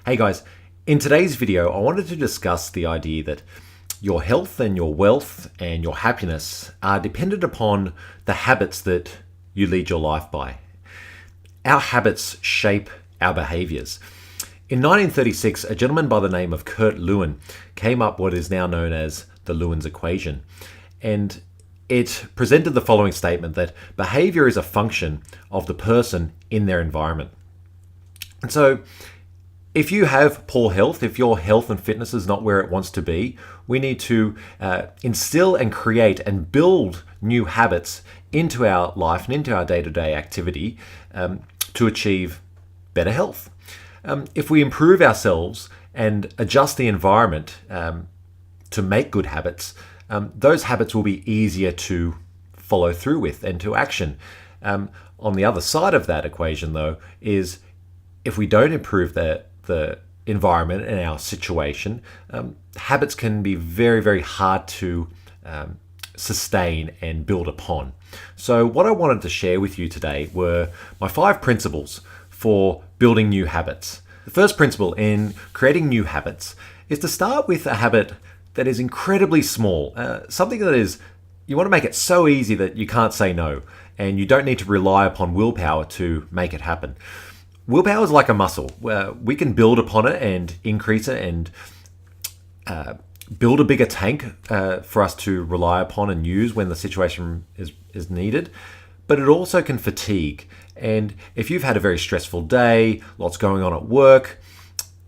Hey guys, in today's video, I wanted to discuss the idea that your health and your wealth and your happiness are dependent upon the habits that you lead your life by. Our habits shape our behaviors. In 1936, a gentleman by the name of Kurt Lewin came up what is now known as the Lewin's equation. And it presented the following statement that behavior is a function of the person in their environment. And so, if you have poor health, if your health and fitness is not where it wants to be, we need to instill and create and build new habits into our life and into our day-to-day activity to achieve better health. If we improve ourselves and adjust the environment to make good habits, those habits will be easier to follow through with and to action. On the other side of that equation, though, is if we don't improve the environment and our situation, habits can be very, very hard to sustain and build upon. So what I wanted to share with you today were my 5 principles for building new habits. The first principle in creating new habits is to start with a habit that is incredibly small, something that is, you want to make it so easy that you can't say no, and you don't need to rely upon willpower to make it happen. Willpower is like a muscle. We can build upon it and increase it and build a bigger tank for us to rely upon and use when the situation is needed. But it also can fatigue. And if you've had a very stressful day, lots going on at work,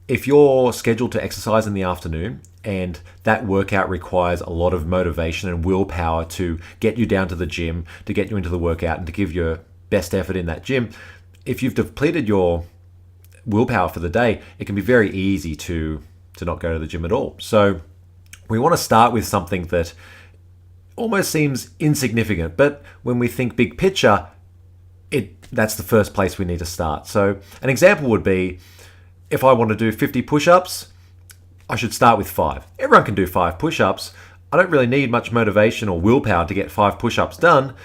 if you're scheduled to exercise in the afternoon and that workout requires a lot of motivation and willpower to get you down to the gym, to get you into the workout and to give your best effort in that gym, if you've depleted your willpower for the day, it can be very easy to not go to the gym at all. So we want to start with something that almost seems insignificant, but when we think big picture, that's the first place we need to start. So an example would be, if I want to do 50 push-ups, I should start with 5. Everyone can do 5 push-ups. I don't really need much motivation or willpower to get 5 push-ups done.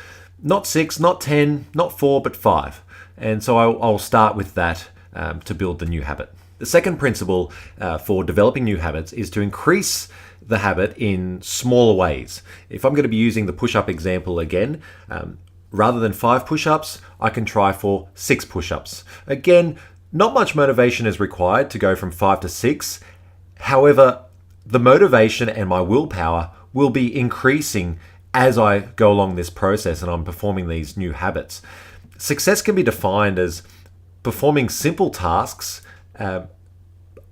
Not 6, not 10, not 4, but 5. And so I'll start with that to build the new habit. The second principle for developing new habits is to increase the habit in smaller ways. If I'm going to be using the push-up example again, rather than 5 push-ups, I can try for 6 push-ups. Again, not much motivation is required to go from 5 to 6. However, the motivation and my willpower will be increasing as I go along this process and I'm performing these new habits. Success can be defined as performing simple tasks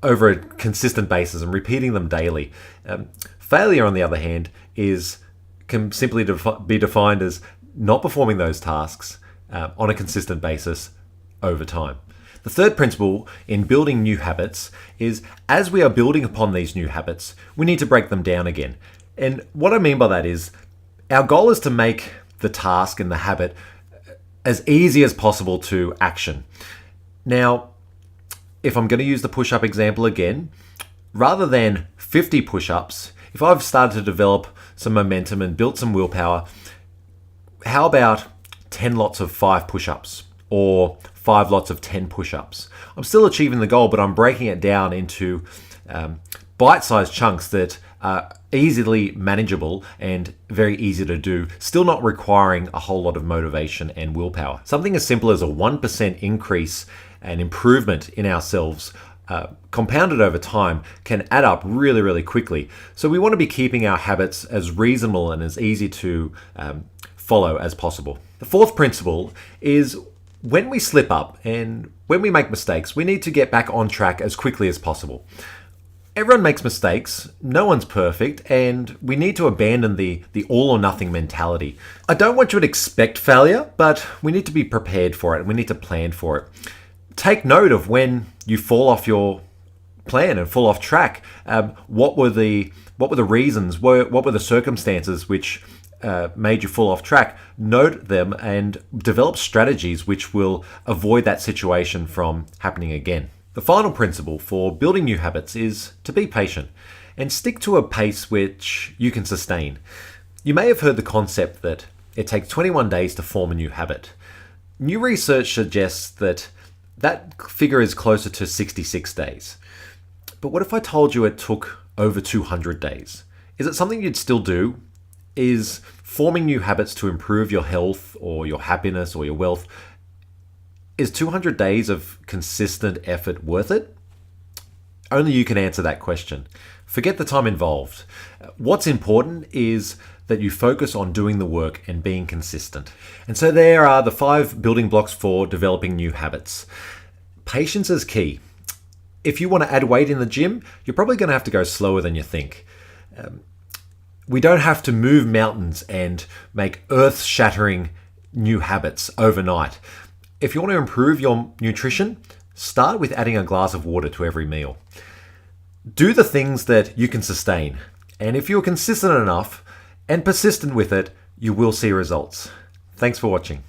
over a consistent basis and repeating them daily. Failure, on the other hand, can simply be defined as not performing those tasks on a consistent basis over time. The third principle in building new habits is, as we are building upon these new habits, we need to break them down again. And what I mean by that is, our goal is to make the task and the habit as easy as possible to action. Now, if I'm going to use the push-up example again, rather than 50 push-ups, if I've started to develop some momentum and built some willpower, how about 10 lots of 5 push-ups or 5 lots of 10 push-ups? I'm still achieving the goal, but I'm breaking it down into bite-sized chunks that are easily manageable and very easy to do, still not requiring a whole lot of motivation and willpower. Something as simple as a 1% increase and improvement in ourselves compounded over time can add up really, really quickly. So we want to be keeping our habits as reasonable and as easy to follow as possible. The fourth principle is, when we slip up and when we make mistakes, we need to get back on track as quickly as possible. Everyone makes mistakes, no one's perfect, and we need to abandon the all or nothing mentality. I don't want you to expect failure, but we need to be prepared for it and we need to plan for it. Take note of when you fall off your plan and fall off track. What were the reasons? What were the circumstances which made you fall off track? Note them and develop strategies which will avoid that situation from happening again. The final principle for building new habits is to be patient and stick to a pace which you can sustain. You may have heard the concept that it takes 21 days to form a new habit. New research suggests that That figure is closer to 66 days. But what if I told you it took over 200 days? Is it something you'd still do? Is forming new habits to improve your health or your happiness or your wealth, is 200 days of consistent effort worth it? Only you can answer that question. Forget the time involved. What's important is that you focus on doing the work and being consistent. And so there are the 5 building blocks for developing new habits. Patience is key. If you want to add weight in the gym, you're probably going to have to go slower than you think. We don't have to move mountains and make earth-shattering new habits overnight. If you want to improve your nutrition, start with adding a glass of water to every meal. Do the things that you can sustain. And if you're consistent enough and persistent with it, you will see results. Thanks for watching.